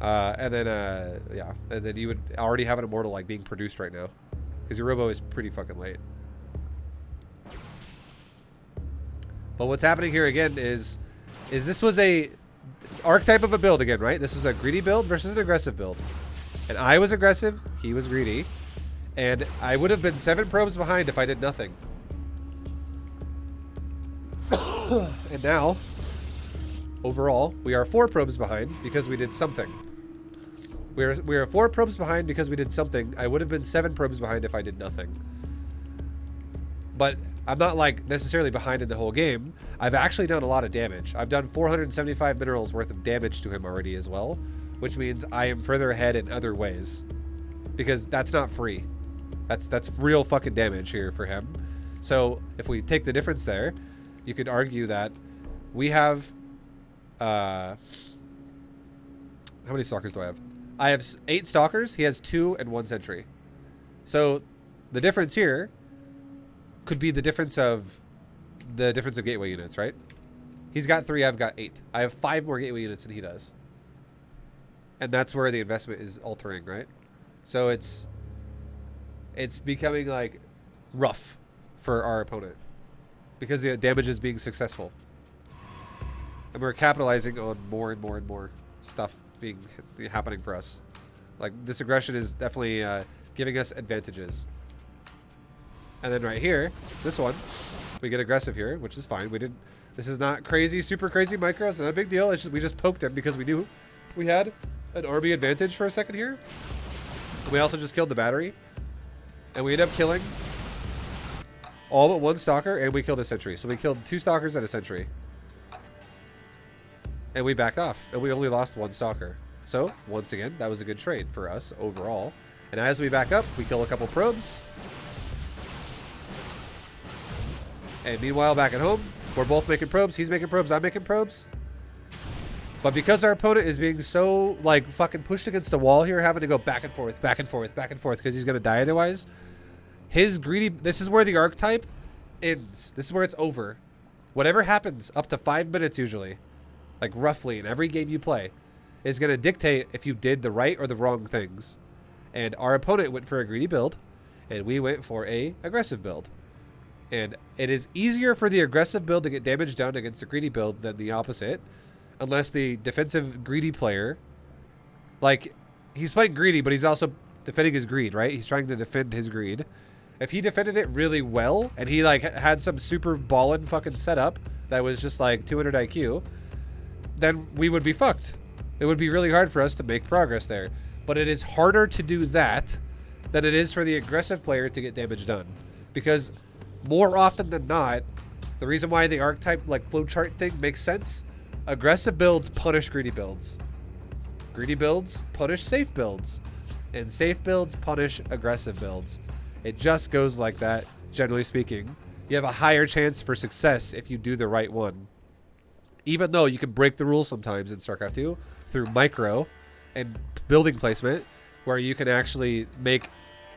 And then, yeah. And then you would already have an immortal, like, being produced right now. Because your robo is pretty fucking late. But what's happening here again is this was a archetype of a build again, right? This was a greedy build versus an aggressive build. And I was aggressive, he was greedy. And I would have been 7 probes behind if I did nothing. And now, overall, we are 4 probes behind because we did something. We are 4 probes behind because we did something. I would have been 7 probes behind if I did nothing. But I'm not like necessarily behind in the whole game. I've actually done a lot of damage. I've done 475 minerals worth of damage to him already as well, which means I am further ahead in other ways. Because that's not free. That's real fucking damage here for him. So if we take the difference there, you could argue that we have how many stalkers do I have? I have 8 stalkers. He has 2 and 1 sentry. So the difference here could be the difference of gateway units, right? He's got 3, I've got 8. I have 5 more gateway units than he does. And that's where the investment is altering, right? So it's becoming like rough for our opponent because the damage is being successful. And we're capitalizing on more and more and more stuff happening for us. Like, this aggression is definitely giving us advantages. And then right here, this one, we get aggressive here, which is fine. This is not crazy, super crazy micro. It's not a big deal. It's just, we just poked him because we knew we had an army advantage for a second here. We also just killed the battery. And we end up killing all but 1 stalker, and we killed a sentry. So we killed 2 stalkers and a sentry. And we backed off, and we only lost 1 stalker. So, once again, that was a good trade for us overall. And as we back up, we kill a couple probes. And meanwhile, back at home, we're both making probes. He's making probes, I'm making probes. But because our opponent is being so, like, fucking pushed against the wall here, having to go back and forth, back and forth, back and forth, because he's going to die otherwise, his greedy... This is where the archetype ends. This is where it's over. Whatever happens up to 5 minutes usually, like roughly in every game you play, is going to dictate if you did the right or the wrong things. And our opponent went for a greedy build, and we went for a aggressive build. And it is easier for the aggressive build to get damage done against the greedy build than the opposite. Unless the defensive greedy player, like, he's playing greedy, but he's also defending his greed, right? He's trying to defend his greed. If he defended it really well, and he, like, had some super ballin' fucking setup that was just, like, 200 IQ, then we would be fucked. It would be really hard for us to make progress there. But it is harder to do that than it is for the aggressive player to get damage done. Because more often than not, the reason why the archetype, like, flowchart thing makes sense, aggressive builds punish greedy builds. Greedy builds punish safe builds. And safe builds punish aggressive builds. It just goes like that, generally speaking. You have a higher chance for success if you do the right one. Even though you can break the rules sometimes in StarCraft 2 through micro and building placement, where you can actually make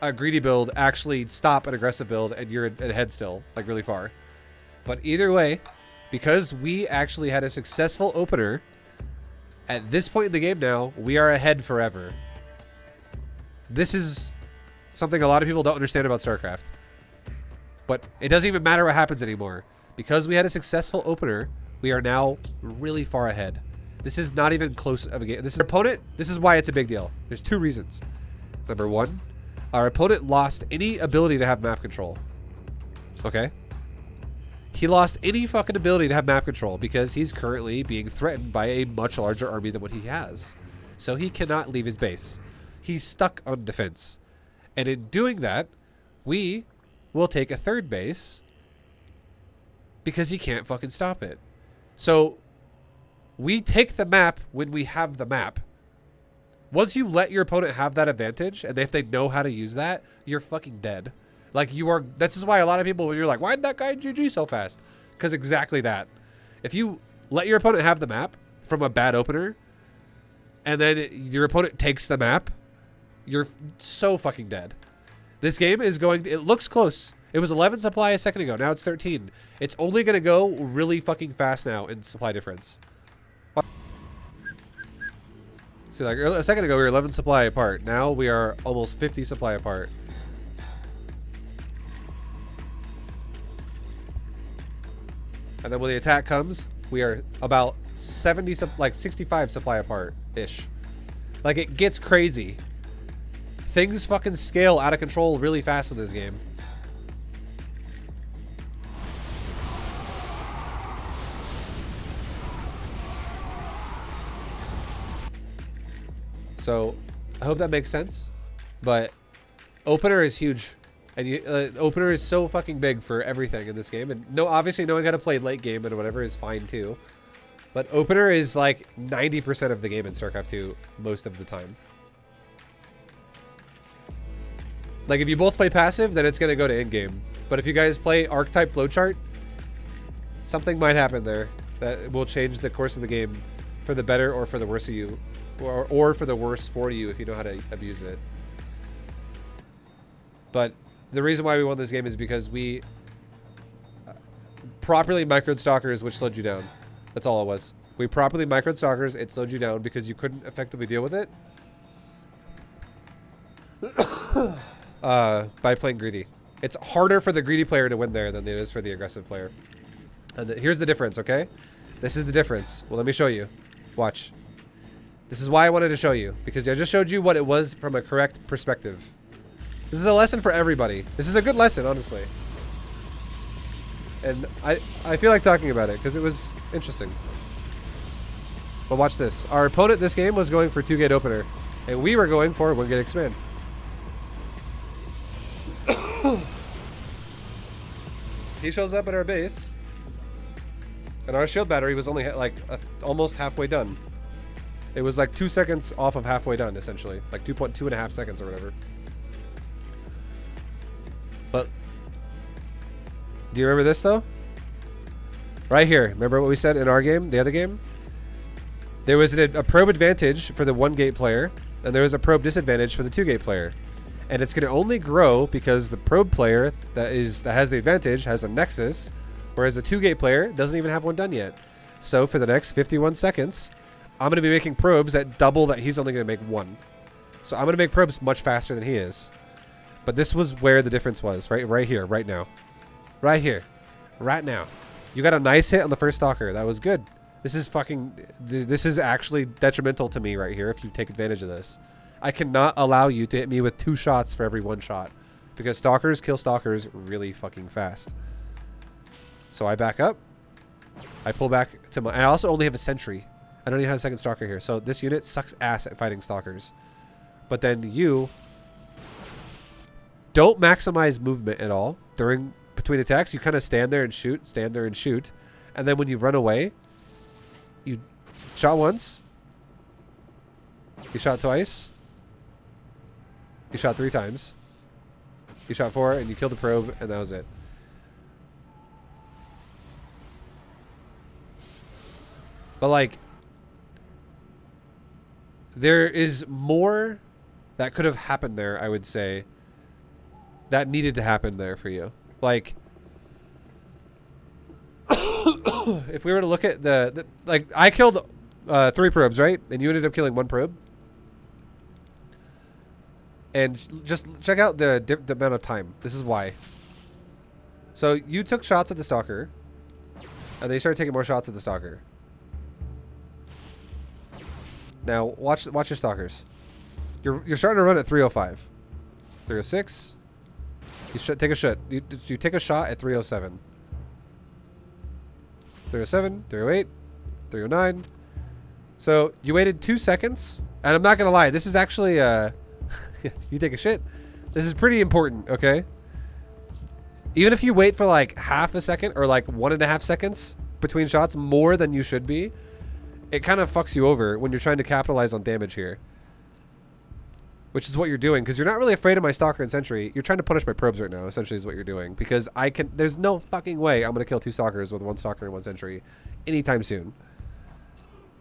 a greedy build actually stop an aggressive build and you're ahead still, like really far. But either way, because we actually had a successful opener, at this point in the game now, we are ahead forever. This is something a lot of people don't understand about StarCraft. But it doesn't even matter what happens anymore. Because we had a successful opener, we are now really far ahead. This is not even close of a game. This is our opponent. This is why it's a big deal. There's 2 reasons. Number 1, our opponent lost any ability to have map control. Okay? He lost any fucking ability to have map control because he's currently being threatened by a much larger army than what he has. So he cannot leave his base. He's stuck on defense. And in doing that, we will take a 3rd base because he can't fucking stop it. So we take the map when we have the map. Once you let your opponent have that advantage, and if they know how to use that, you're fucking dead. Like, you are... This is why a lot of people, when you're like, why did that guy GG so fast? Because exactly that. If you let your opponent have the map from a bad opener, and then your opponent takes the map, you're so fucking dead. This game is going... It looks close. It was 11 supply a second ago. Now it's 13. It's only going to go really fucking fast now in supply difference. See, like a second ago, we were 11 supply apart. Now we are almost 50 supply apart. And then when the attack comes, we are about 70, like 65 supply apart-ish. Like, it gets crazy. Things fucking scale out of control really fast in this game. So, I hope that makes sense. But opener is huge. And opener is so fucking big for everything in this game. And no, obviously knowing how to play late game and whatever is fine too. But opener is like 90% of the game in StarCraft 2 most of the time. Like if you both play passive, then it's going to go to in-game. But if you guys play archetype flowchart, something might happen there that will change the course of the game for the better or for the worse of you. Or for the worse for you if you know how to abuse it. But the reason why we won this game is because we properly microed stalkers, which slowed you down. That's all it was. We properly microed stalkers, it slowed you down because you couldn't effectively deal with it by playing greedy. It's harder for the greedy player to win there than it is for the aggressive player. And here's the difference, okay? This is the difference. Well, let me show you. Watch. This is why I wanted to show you, because I just showed you what it was from a correct perspective. This is a lesson for everybody. This is a good lesson, honestly. And I feel like talking about it because it was interesting. But watch this. Our opponent this game was going for 2-gate opener, and we were going for 1-gate expand. He shows up at our base, and our shield battery was only like almost halfway done. It was like 2 seconds off of halfway done, essentially. Like 2.5 seconds or whatever. But do you remember this though? Right here. Remember what we said in our game, the other game? There was a probe advantage for the 1-gate player, and there was a probe disadvantage for the 2-gate player. And it's going to only grow because the probe player that has the advantage has a nexus, whereas the 2-gate player doesn't even have one done yet. So for the next 51 seconds, I'm going to be making probes at double that he's only going to make one. So I'm going to make probes much faster than he is. But this was where the difference was, right here, right now. Right here. Right now. You got a nice hit on the first stalker. That was good. This is actually detrimental to me right here if you take advantage of this. I cannot allow you to hit me with 2 shots for every 1 shot. Because stalkers kill stalkers really fucking fast. So I back up. I pull back to my... I also only have a sentry. I don't even have a second stalker here. So this unit sucks ass at fighting stalkers. But then you don't maximize movement at all between attacks. You kind of stand there and shoot, and then when you run away, you shot once, you shot twice, you shot 3 times, you shot 4, and you killed the probe, and that was it. But like, there is more that could have happened there, I would say, that needed to happen there for you. Like, if we were to look at like, I killed 3 probes, right? And you ended up killing 1 probe. And just check out the amount of time. This is why. So you took shots at the stalker, and then you started taking more shots at the stalker. Now watch your stalkers. You're starting to run at 305, 306. You should take a shot. You take a shot at 307, 307, 308, 309. So you waited 2 seconds, and I'm not gonna lie. This is actually you take a shit. This is pretty important, okay? Even if you wait for like half a second or like 1.5 seconds between shots more than you should be, it kind of fucks you over when you're trying to capitalize on damage here. Which is what you're doing, because you're not really afraid of my stalker and sentry. You're trying to punish my probes right now, essentially is what you're doing. Because there's no fucking way I'm going to kill 2 stalkers with 1 stalker and 1 sentry anytime soon.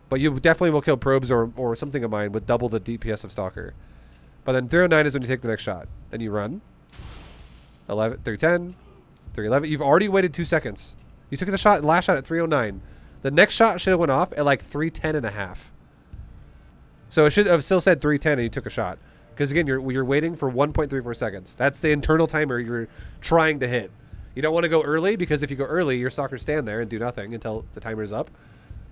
But you definitely will kill probes or something of mine with double the DPS of stalker. But then 309 is when you take the next shot. Then you run. 310, 311. You've already waited 2 seconds. You took the last shot at 309. The next shot should have went off at like 310 and a half. So it should have still said 310 and you took a shot. Because again, you're waiting for 1.34 seconds. That's the internal timer you're trying to hit. You don't want to go early, because if you go early, your stalkers stand there and do nothing until the timer's up.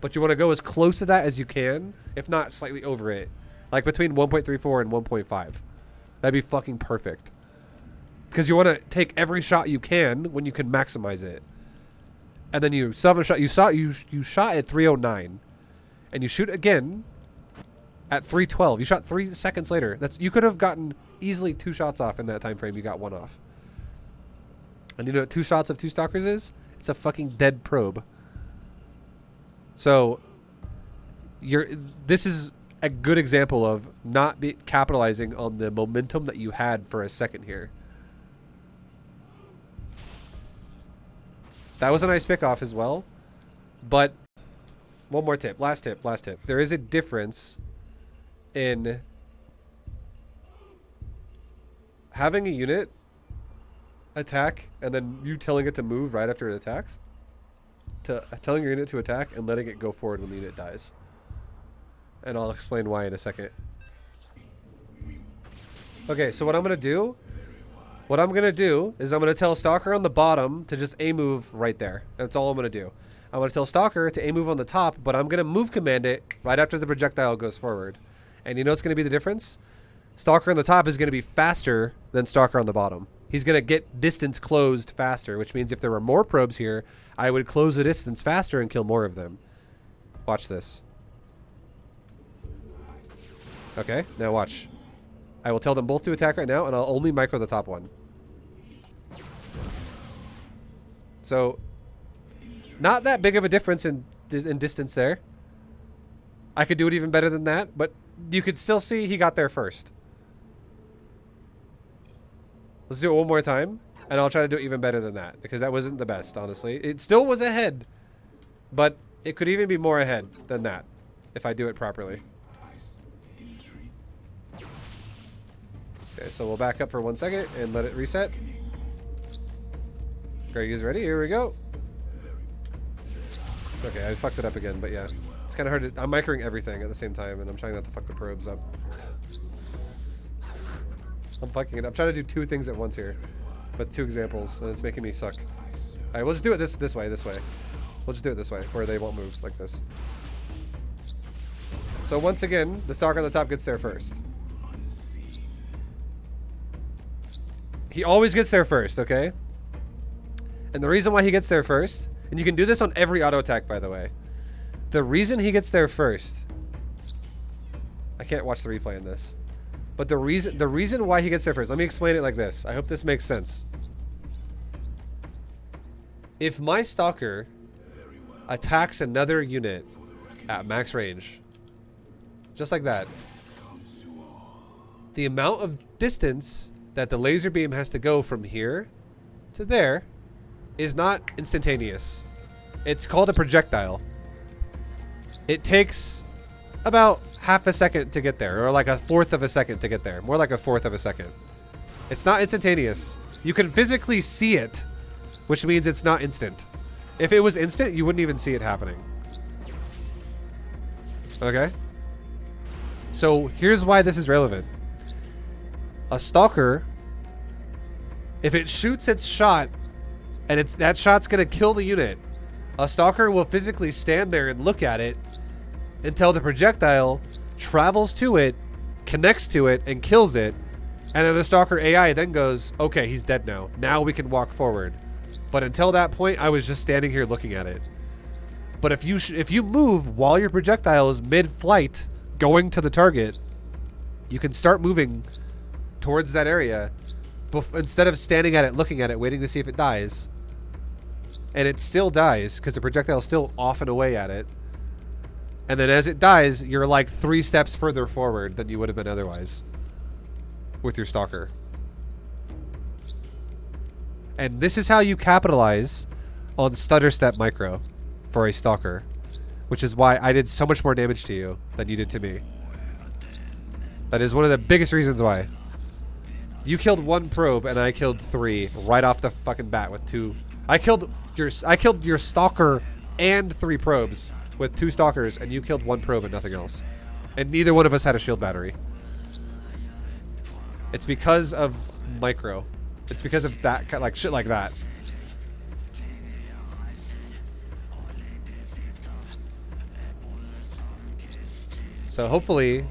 But you want to go as close to that as you can, if not slightly over it. Like between 1.34 and 1.5. That'd be fucking perfect. Because you want to take every shot you can when you can maximize it. And then you still have a shot. You shot at 309. And you shoot again at 312. You shot 3 seconds later. You could have gotten easily 2 shots off in that time frame. You got 1 off. And you know what 2 shots of 2 stalkers is? It's a fucking dead probe. So this is a good example of not capitalizing on the momentum that you had for a second here. That was a nice pick off as well. But one more tip. Last tip. There is a difference in having a unit attack and then you telling it to move right after it attacks, to telling your unit to attack and letting it go forward when the unit dies. And I'll explain why in a second. Okay, so what I'm going to do is I'm going to tell Stalker on the bottom to just A-move right there. That's all I'm going to do. I'm going to tell Stalker to A-move on the top, but I'm going to move command it right after the projectile goes forward. And you know what's going to be the difference? Stalker on the top is going to be faster than Stalker on the bottom. He's going to get distance closed faster, which means if there were more probes here, I would close the distance faster and kill more of them. Watch this. Okay, now watch. I will tell them both to attack right now, and I'll only micro the top one. So, not that big of a difference in distance there. I could do it even better than that, but you could still see he got there first. Let's do it one more time, and I'll try to do it even better than that, because that wasn't the best, honestly. It still was ahead, but it could even be more ahead than that, if I do it properly. Okay, so we'll back up for 1 second and let it reset. Greg is ready. Here we go. Okay, I fucked it up again, but yeah. It's kind of hard to... I'm microing everything at the same time, and I'm trying not to fuck the probes up. I'm fucking it. I'm trying to do 2 things at once here. With 2 examples, and it's making me suck. Alright, we'll just do it this way. We'll just do it this way, where they won't move like this. So once again, the stalker on the top gets there first. He always gets there first, okay? And the reason why he gets there first, and you can do this on every auto attack, by the way. The reason he gets there first, I can't watch the replay in this, but the reason why he gets there first, let me explain it like this. I hope this makes sense. If my stalker attacks another unit at max range, just like that, the amount of distance that the laser beam has to go from here to there is not instantaneous. It's called a projectile. It takes about half a second to get there, or like 1/4 of a second to get there. More like 1/4 of a second. It's not instantaneous. You can physically see it, which means it's not instant. If it was instant, you wouldn't even see it happening. Okay? So here's why this is relevant. A stalker, if it shoots its shot and that shot's gonna kill the unit, a stalker will physically stand there and look at it until the projectile travels to it, connects to it, and kills it. And then the stalker AI then goes, okay, he's dead now. Now we can walk forward. But until that point, I was just standing here looking at it. But if you move while your projectile is mid-flight going to the target, you can start moving towards that area instead of standing at it, looking at it, waiting to see if it dies. And it still dies because the projectile is still off and away at it. And then as it dies, you're like 3 steps further forward than you would have been otherwise with your stalker. And this is how you capitalize on stutter step micro for a stalker, which is why I did so much more damage to you than you did to me. That is one of the biggest reasons why. You killed 1 probe and I killed 3 right off the fucking bat with 2. I killed your stalker and 3 probes with 2 stalkers, and you killed 1 probe and nothing else. And neither one of us had a shield battery. It's because of micro. It's because of that, like shit like that. So hopefully,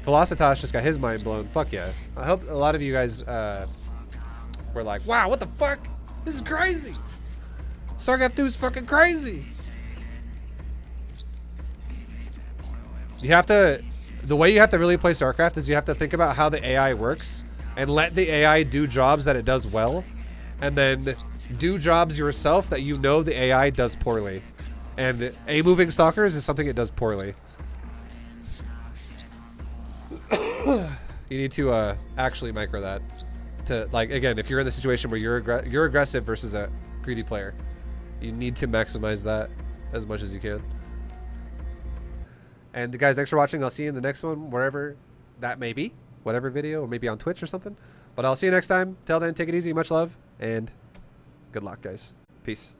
Velocitas just got his mind blown. Fuck yeah. I hope a lot of you guys were like, wow, what the fuck? This is crazy. StarCraft 2 is fucking crazy. You have to, the way you have to really play StarCraft is you have to think about how the AI works and let the AI do jobs that it does well, and then do jobs yourself that you know the AI does poorly. And A-moving stalkers is something it does poorly. You need to actually micro that. To, like, again, if you're in the situation where you're aggressive versus a greedy player, you need to maximize that as much as you can. And guys, thanks for watching. I'll see you in the next one, wherever that may be, whatever video, or maybe on Twitch or something. But I'll see you next time. Till then, take it easy. Much love and good luck, guys. Peace.